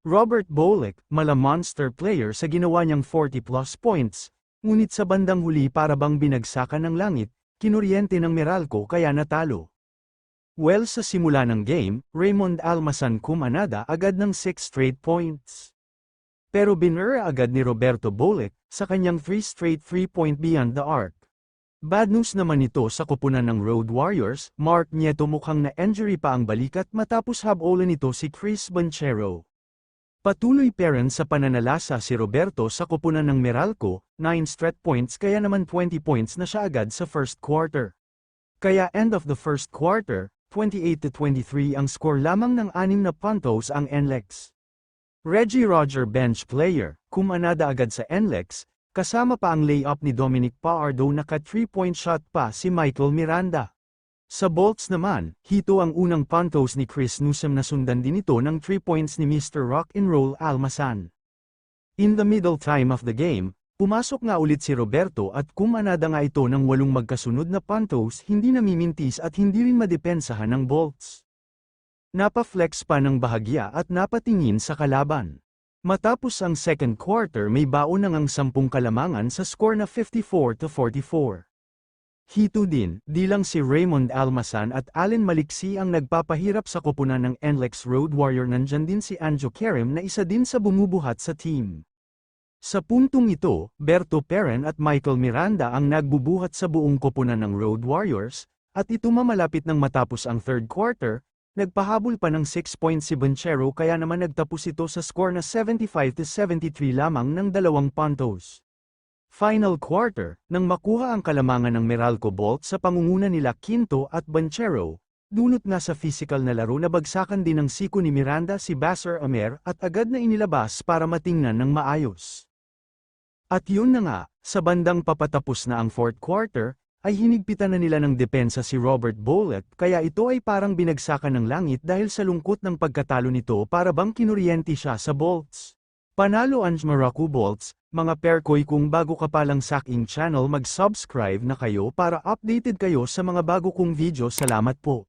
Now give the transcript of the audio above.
Robert Bolick, monster player sa ginawa niyang 40+ points, ngunit sa bandang huli para bang binagsakan ng langit, kinuryente ng Meralco kaya natalo. Well, sa simula ng game, Raymond Almasan kumanada agad ng 6 straight points. Pero binura agad ni Roberto Bolick sa kanyang 3 straight 3-point beyond the arc. Bad news naman ito sa koponan ng Road Warriors. Mark Nieto mukhang na-injury pa ang balikat matapos habolan nito si Chris Banchero. Patuloy pa rin sa pananalasa si Roberto sa koponan ng Meralco, 9 straight points kaya naman 20 points na siya agad sa first quarter. Kaya end of the first quarter, 28-23 ang score lamang ng 6 na puntos ang NLEX. Reggie Roger bench player, kumanada agad sa NLEX, kasama pa ang layup ni Dominic Pardo naka 3-point shot pa si Michael Miranda. Sa Bolts naman, hito ang unang puntos ni Chris Newsom na sundan din ito ng 3 points ni Mr. Rock'n'Roll Almasan. In the middle time of the game, pumasok nga ulit si Roberto at kumanada nga ito ng 8 magkasunod na puntos hindi namimintis at hindi rin madepensahan ng Bolts. Napa-flex pa ng bahagya at napatingin sa kalaban. Matapos ang second quarter may baon ng ang 10 kalamangan sa score na 54-44. Hito din, di lang si Raymond Almasan at Allen Maliksi ang nagpapahirap sa koponan ng NLEX Road Warrior, nandyan din si Anjo Kerem na isa din sa bumubuhat sa team. Sa puntong ito, Berto Peren at Michael Miranda ang nagbubuhat sa buong koponan ng Road Warriors, at ito mamalapit nang matapos ang third quarter, nagpahabol pa ng 6 points si Banchero kaya naman nagtapos ito sa score na 75-73 lamang ng 2 puntos. Final quarter, nang makuha ang kalamangan ng Meralco Bolts sa pangunguna nila Quinto at Banchero, dunot nga sa physical na laro na bagsakan din ng siko ni Miranda si Basser Amer at agad na inilabas para matingnan ng maayos. At yun na nga, sa bandang papatapos na ang fourth quarter, ay hinigpitan na nila ng depensa si Robert Bolick kaya ito ay parang binagsakan ng langit dahil sa lungkot ng pagkatalo nito para bang kinuryente siya sa Bolts. Panalo ang Meralco Bolts, mga perkoy, kung bago ka pa lang sa aking channel mag-subscribe na kayo para updated kayo sa mga bago kong video. Salamat po.